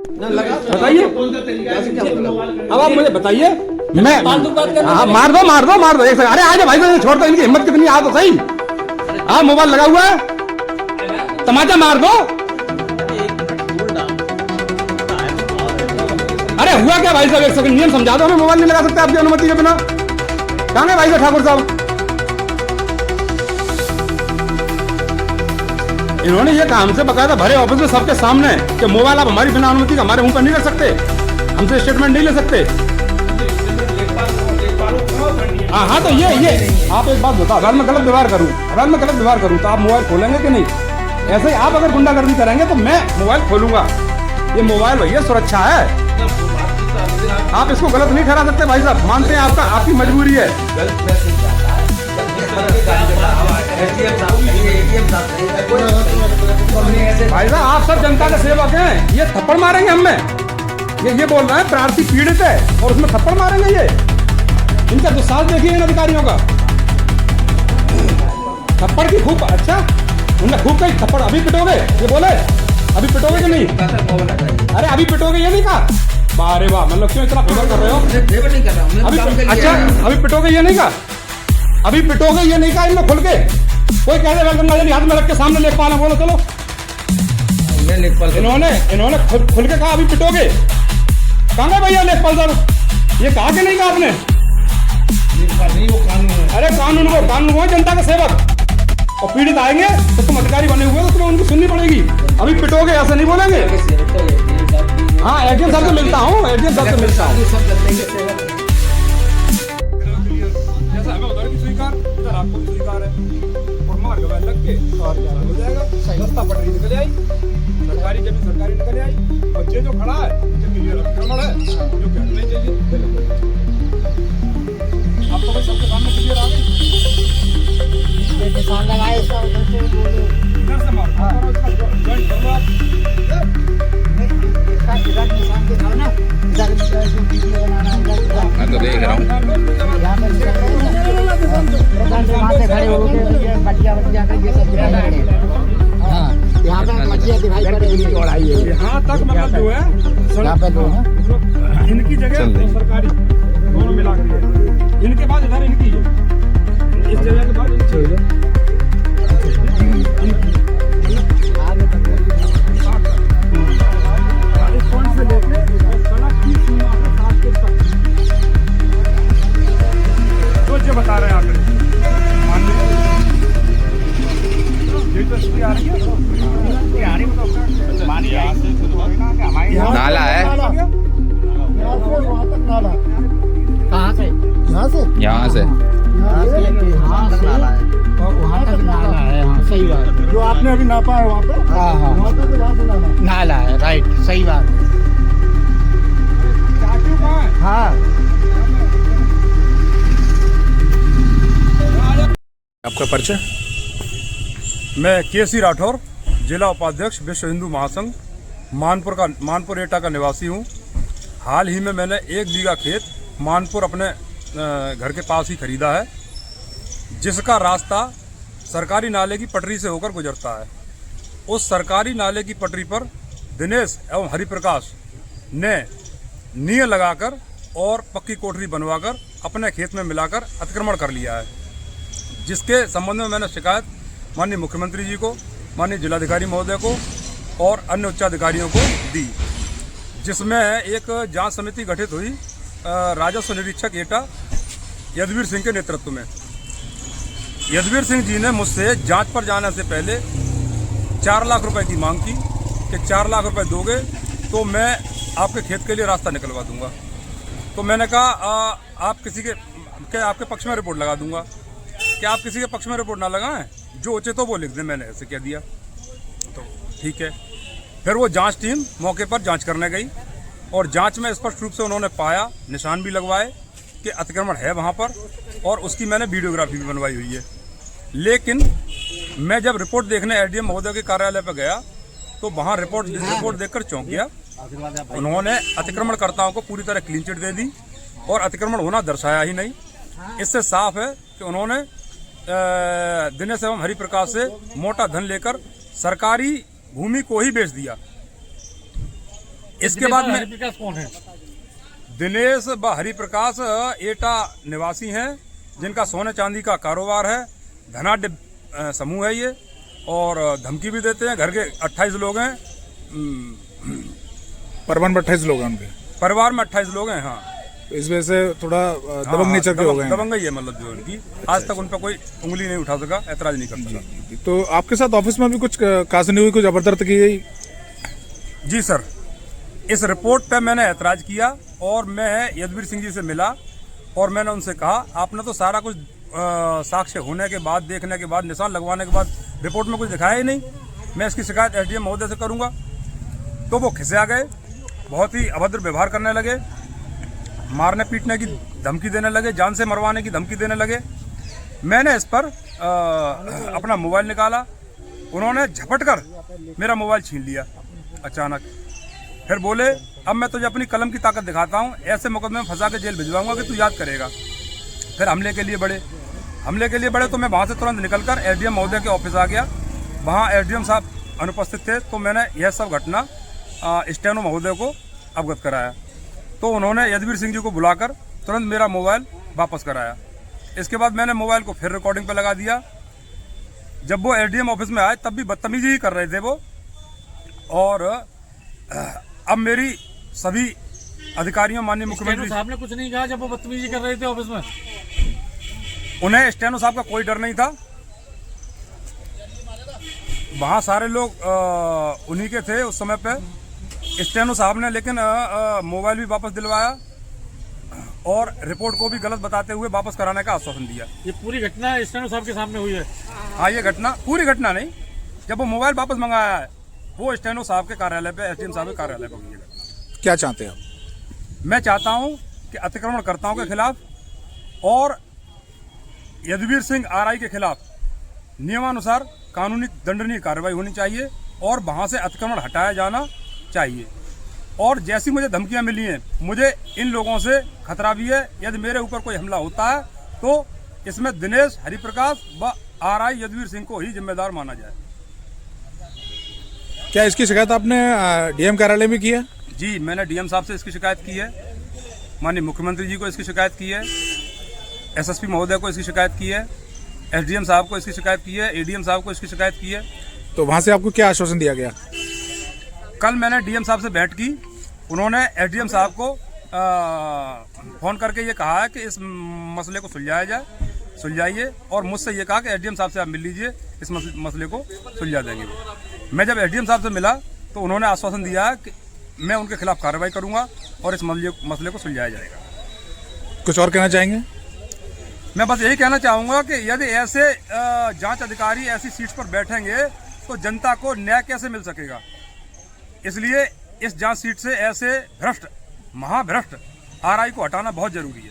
बताइए, अब आप मुझे बताइए। मैं हाँ, मार दो एक सेकंड। अरे आ जाओ भाई, तो छोड़ दो, इनकी हिम्मत कितनी, आ तो सही। हाँ, मोबाइल लगा हुआ है, तमाचा मार दो। अरे हुआ क्या भाई साहब, एक सेकंड, नियम समझा दो हमें। मोबाइल नहीं लगा सकते आपकी अनुमति के बिना। कहाँ है भाई साहब ठाकुर साहब? इन्होंने ये कहा हमसे बकायदा भरे ऑफिस में सबके सामने कि मोबाइल आप हमारी बिना अनुमति का हमारे मुंह पर नहीं रख सकते, हमसे स्टेटमेंट नहीं ले सकते। हाँ, तो ये आप एक बात बताओ, अगर मैं गलत व्यवहार करूं तो आप मोबाइल खोलेंगे कि नहीं? ऐसे ही आप अगर गुंडागर्दी करेंगे तो मैं मोबाइल खोलूंगा। ये मोबाइल भैया सुरक्षा है, आप इसको गलत नहीं ठहरा सकते भाई साहब। मानते हैं आपकी मजबूरी है। भाई साहब आप सब जनता के सेवक हैं, ये थप्पड़ मारेंगे हमें? ये बोल रहे हैं प्रार्थी पीड़ित है और उसमें थप्पड़ मारेंगे? ये इनका दुस्साहस देखिए इन अधिकारियों का। थप्पड़ की खूब, अच्छा उन्हें खूब कही थप्पड़। अभी पिटोगे? ये बोले अभी पिटोगे कि नहीं? अरे अभी पिटोगे ये नहीं कहा? बारे वाह, मतलब क्यों इतना फेवर कर रहे हो? अच्छा अभी पिटोगे ये नहीं कहा? अभी पिटोगे ये नहीं कहा इनमें खुल के? कोई कह दे गंगा जल हाथ में रख के सामने लेखपाल है, बोलो चलो। इन्होंने खुल के कहा अभी पिटोगे। कहाँ गए भैया लेखपाल साहब? ये कहा कि नहीं कहा आपने? अरे कानून को जनता का सेवक, और पीड़ित आएंगे तो तुम अधिकारी बने हुए हो तो तुम्हें उनकी सुननी पड़ेगी। अभी पिटोगे ऐसे नहीं बोलेंगे। हाँ, एडीएम साहब से मिलता हूँ। जैसा हमें उधर भी स्वीकार, इधर आपको भी स्वीकार है। और मार गवाह लग के और क्या हो जाएगा? सस्ता पटरी निकल आई, सरकारी जमीन सरकारी निकल आई, और ये जो खड़ा है क्लियर अतिक्रमण है, जो कि हटने चाहिए। आपको भाई सबके सामने क्लियर आ गई, निशान लगाए इसका, इधर से मार, इसका जॉइंट करो आप। निशान दिखाओ ना, इधर जो वीडियो बनाना है मैं तो देख रहा हूँ। यहाँ पे खड़े हो गए, बटिया का ये सब दिखाना है। हाँ, यहाँ पे मछलियाँ दिखाई पड़ रही है। यहाँ तक मतलब जो है यहाँ पे लोग हैं, इनकी जगह तो सरकारी दोनों मिला कर, इनके बाद इधर इनकी, इस जगह के बाद इनकी। इस पॉइंट से लेके सड़क की सीमा पे 7 फुट तक जो ये बता रहे हैं आंकड़े, मान लीजिए ये तो स्थिति आ रही है। नाला है कहाँ से? यहाँ से यहाँ से वहाँ तक नाला है। हाँ सही बात, जो आपने अभी नापा है वहाँ पे, हाँ वहाँ पे तो यहाँ से नाला है। नाला है, राइट, सही बात। चाचू कहाँ है? हाँ, आपका परिचय? मैं केसी राठौर, जिला उपाध्यक्ष विश्व हिंदू महासंघ मानपुर एटा का निवासी हूँ। हाल ही में मैंने 1 बीघा खेत मानपुर अपने घर के पास ही खरीदा है, जिसका रास्ता सरकारी नाले की पटरी से होकर गुजरता है। उस सरकारी नाले की पटरी पर दिनेश एवं हरिप्रकाश ने नींव लगाकर और पक्की कोठरी बनवाकर अपने खेत में मिलाकर अतिक्रमण कर लिया है, जिसके संबंध में मैंने शिकायत माननीय मुख्यमंत्री जी को, माननीय जिलाधिकारी महोदय को और अन्य उच्चाधिकारियों को दी, जिसमें एक जांच समिति गठित हुई राजस्व निरीक्षक एटा यदवीर सिंह के नेतृत्व में। यदवीर सिंह जी ने मुझसे जांच पर जाने से पहले 4 लाख रुपए की मांग की कि 4 लाख रुपए दोगे तो मैं आपके खेत के लिए रास्ता निकलवा दूंगा। तो मैंने कहा आपके पक्ष में रिपोर्ट लगा दूंगा। क्या आप किसी के पक्ष में रिपोर्ट ना लगाएं, जो उचित हो वो लिख दें। मैंने ऐसे कह दिया, तो ठीक है। फिर वो जांच टीम मौके पर जांच करने गई और जांच में स्पष्ट रूप से उन्होंने पाया, निशान भी लगवाए कि अतिक्रमण है वहाँ पर, और उसकी मैंने वीडियोग्राफी भी बनवाई हुई है। लेकिन मैं जब रिपोर्ट देखने एडीएम महोदय के कार्यालय पर गया तो वहाँ रिपोर्ट देखकर चौंक गया। उन्होंने अतिक्रमणकर्ताओं को पूरी तरह क्लीन चिट दे दी और अतिक्रमण होना दर्शाया ही नहीं। इससे साफ है कि उन्होंने दिनेश एवं हरिप्रकाश से मोटा धन लेकर सरकारी भूमि को ही बेच दिया। इसके बाद में हरिप्रकाश कौन है? दिनेश व हरिप्रकाश एटा निवासी हैं, जिनका सोने चांदी का कारोबार है। धनाढ्य समूह है ये, और धमकी भी देते हैं। घर के 28 लोग हैं, परिवार में 28 लोग हैं उनके। परिवार में 28 लोग हैं। हाँ, इस वजह से थोड़ा दबंग नेचर के हो गए हैं। दबंग ही है, मतलब जो उनकी आज तक उन पर कोई उंगली नहीं उठा सका, ऐतराज नहीं कर सका। तो आपके साथ ऑफिस में भी कुछ कासनी हुई, कुछ जबरदस्ती की गई? जी सर, इस रिपोर्ट पे मैंने ऐतराज किया और मैं यदुवीर सिंह जी से मिला और मैंने उनसे कहा, आपने तो सारा कुछ साक्ष्य होने के बाद, देखने के बाद, निशान लगवाने के बाद रिपोर्ट में कुछ दिखाया ही नहीं। मैं इसकी शिकायत एसडीएम महोदय से करूंगा। तो वो खिसिया गए, बहुत ही अभद्र व्यवहार करने लगे, मारने पीटने की धमकी देने लगे, जान से मरवाने की धमकी देने लगे। मैंने इस पर अपना मोबाइल निकाला, उन्होंने झपट कर मेरा मोबाइल छीन लिया अचानक। फिर बोले, अब मैं तुझे अपनी कलम की ताकत दिखाता हूँ, ऐसे मुकदमे में फंसा के जेल भिजवाऊंगा कि तू याद करेगा। फिर हमले के लिए बढ़े तो मैं वहाँ से तुरंत निकलकर एसडीएम महोदय के ऑफिस आ गया। वहाँ एसडीएम साहब अनुपस्थित थे, तो मैंने यह सब घटना स्टेनो महोदय को अवगत कराया। तो उन्होंने यदुवीर सिंह जी को बुलाकर तुरंत मेरा मोबाइल वापस कराया। इसके बाद मैंने मोबाइल को फिर रिकॉर्डिंग पर लगा दिया। जब वो एसडीएम ऑफिस में आए तब भी बदतमीजी ही कर रहे थे वो। और अब मेरी सभी अधिकारियों, माननीय मुख्यमंत्री साहब ने कुछ नहीं कहा जब वो बदतमीजी कर रहे थे ऑफिस में? उन्हें स्टेनो साहब का कोई डर नहीं था। वहाँ सारे लोग उन्हीं के थे उस समय पे। स्टेनो साहब ने लेकिन मोबाइल भी वापस दिलवाया और रिपोर्ट को भी गलत बताते हुए वापस कराने का आश्वासन दिया। ये पूरी घटना स्टेनो साहब के सामने हुई है? हाँ, ये घटना, पूरी घटना नहीं, जब वो मोबाइल वापस मंगाया है वो स्टेनो साहब के कार्यालय पे, एसडीएम साहब के कार्यालय पर हुई है। क्या चाहते हैं आप? मैं चाहता हूं कि अतिक्रमणकर्ताओं के खिलाफ और यदुवीर सिंह आरआई के खिलाफ नियमानुसार कानूनी दंडनीय कार्रवाई होनी चाहिए और वहां से अतिक्रमण हटाया जाना चाहिए। और जैसी मुझे धमकियां मिली हैं, मुझे इन लोगों से खतरा भी है। यदि मेरे ऊपर कोई हमला होता है तो इसमें दिनेश, हरिप्रकाश व आरआई यदुवीर सिंह को ही जिम्मेदार माना जाए। क्या इसकी शिकायत आपने डीएम कार्यालय में की है? जी, मैंने डीएम साहब से इसकी शिकायत की है, माननीय मुख्यमंत्री जी को इसकी शिकायत की है, एसएसपी महोदय को इसकी शिकायत की है, एसडीएम साहब को इसकी शिकायत की है, एडीएम साहब को इसकी शिकायत की है। तो वहाँ से आपको क्या आश्वासन दिया गया? कल मैंने डीएम साहब से भेंट की। उन्होंने एसडीएम साहब को फ़ोन करके ये कहा है कि इस मसले को सुलझाइए और मुझसे ये कहा कि एसडीएम साहब से आप मिल लीजिए, इस मसले को सुलझा देंगे। मैं जब एसडीएम साहब से मिला तो उन्होंने आश्वासन दिया है कि मैं उनके खिलाफ कार्रवाई करूंगा और इस मसले को सुलझाया जाएगा। कुछ और कहना चाहेंगे? मैं बस यही कहना चाहूँगा कि यदि ऐसे जांच अधिकारी ऐसी सीट पर बैठेंगे तो जनता को न्याय कैसे मिल सकेगा। इसलिए इस जांच सीट से ऐसे भ्रष्ट, महाभ्रष्ट आरआई को हटाना बहुत जरूरी है।